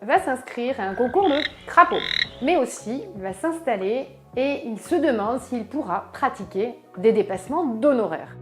va s'inscrire à un concours de crapaud, mais aussi il va s'installer et il se demande s'il pourra pratiquer des dépassements d'honoraires.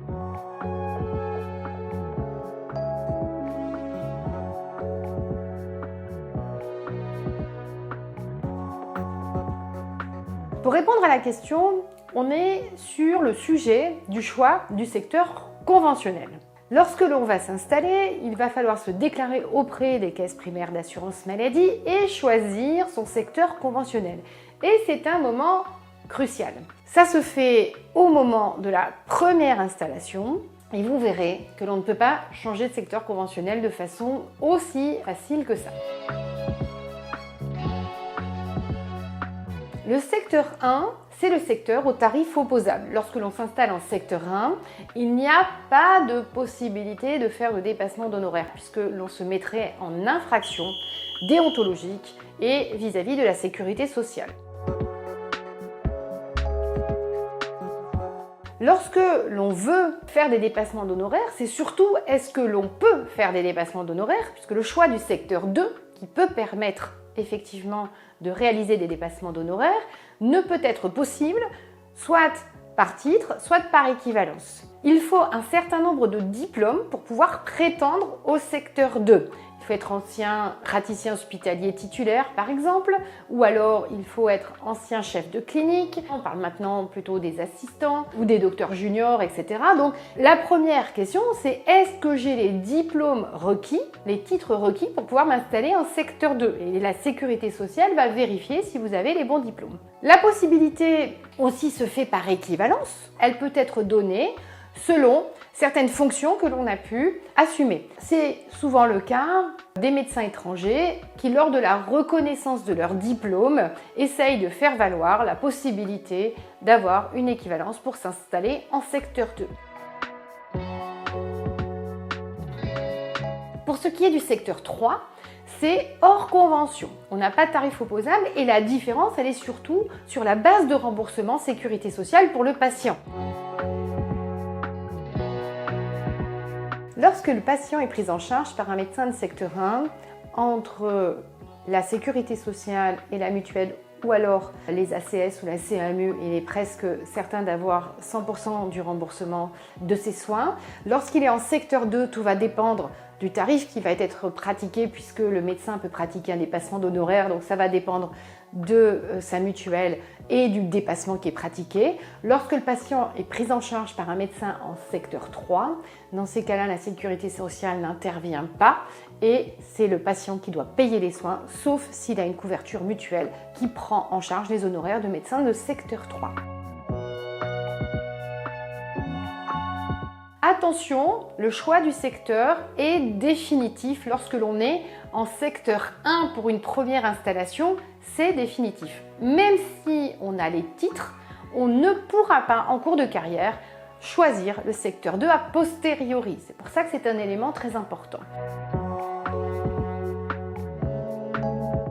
Pour répondre à la question, on est sur le sujet du choix du secteur conventionnel. Lorsque l'on va s'installer, il va falloir se déclarer auprès des caisses primaires d'assurance maladie et choisir son secteur conventionnel. Et c'est un moment crucial. Ça se fait au moment de la première installation et vous verrez que l'on ne peut pas changer de secteur conventionnel de façon aussi facile que ça. Le secteur 1, c'est le secteur au tarif opposable. Lorsque l'on s'installe en secteur 1, il n'y a pas de possibilité de faire de dépassement d'honoraires puisque l'on se mettrait en infraction déontologique et vis-à-vis de la sécurité sociale. Lorsque l'on veut faire des dépassements d'honoraires, c'est surtout est-ce que l'on peut faire des dépassements d'honoraires puisque le choix du secteur 2 qui peut permettre effectivement de réaliser des dépassements d'honoraires ne peut être possible soit par titre, soit par équivalence. Il faut un certain nombre de diplômes pour pouvoir prétendre au secteur 2. Il faut être ancien praticien hospitalier titulaire par exemple, ou alors il faut être ancien chef de clinique, on parle maintenant plutôt des assistants ou des docteurs juniors, etc. Donc la première question c'est est-ce que j'ai les diplômes requis, les titres requis pour pouvoir m'installer en secteur 2 et la sécurité sociale va vérifier si vous avez les bons diplômes. La possibilité aussi se fait par équivalence, elle peut être donnée selon certaines fonctions que l'on a pu assumer. C'est souvent le cas des médecins étrangers qui, lors de la reconnaissance de leur diplôme, essayent de faire valoir la possibilité d'avoir une équivalence pour s'installer en secteur 2. Pour ce qui est du secteur 3, c'est hors convention. On n'a pas de tarif opposable et la différence, elle est surtout sur la base de remboursement sécurité sociale pour le patient. Lorsque le patient est pris en charge par un médecin de secteur 1, entre la sécurité sociale et la mutuelle, ou alors les ACS ou la CMU, il est presque certain d'avoir 100% du remboursement de ses soins. Lorsqu'il est en secteur 2, tout va dépendre du tarif qui va être pratiqué puisque le médecin peut pratiquer un dépassement d'honoraires, donc ça va dépendre de sa mutuelle et du dépassement qui est pratiqué. Lorsque le patient est pris en charge par un médecin en secteur 3, dans ces cas-là, la sécurité sociale n'intervient pas et c'est le patient qui doit payer les soins, sauf s'il a une couverture mutuelle qui prend en charge les honoraires de médecin de secteur 3. Attention, le choix du secteur est définitif lorsque l'on est en secteur 1 pour une première installation, c'est définitif. Même si on a les titres, on ne pourra pas en cours de carrière choisir le secteur 2 a posteriori. C'est pour ça que c'est un élément très important.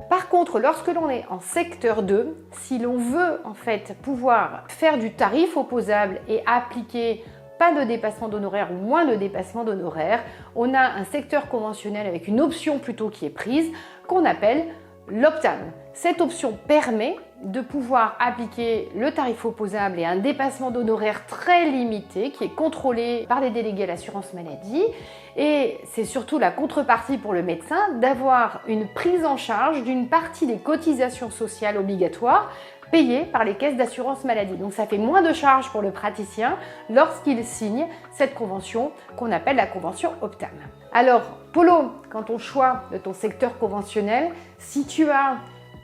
Par contre, lorsque l'on est en secteur 2, si l'on veut en fait pouvoir faire du tarif opposable et appliquer pas de dépassement d'honoraires ou moins de dépassement d'honoraires, on a un secteur conventionnel avec une option plutôt qui est prise qu'on appelle l'opt-out. Cette option permet de pouvoir appliquer le tarif opposable et un dépassement d'honoraires très limité qui est contrôlé par les délégués à l'assurance maladie. Et c'est surtout la contrepartie pour le médecin d'avoir une prise en charge d'une partie des cotisations sociales obligatoires payées par les caisses d'assurance maladie. Donc ça fait moins de charges pour le praticien lorsqu'il signe cette convention qu'on appelle la convention opt-out. Alors, Polo, quand on choisit de ton secteur conventionnel, si tu as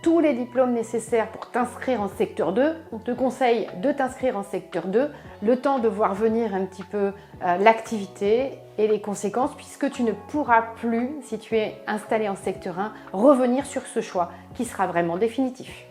tous les diplômes nécessaires pour t'inscrire en secteur 2, on te conseille de t'inscrire en secteur 2, le temps de voir venir un petit peu l'activité et les conséquences, puisque tu ne pourras plus, si tu es installé en secteur 1, revenir sur ce choix qui sera vraiment définitif.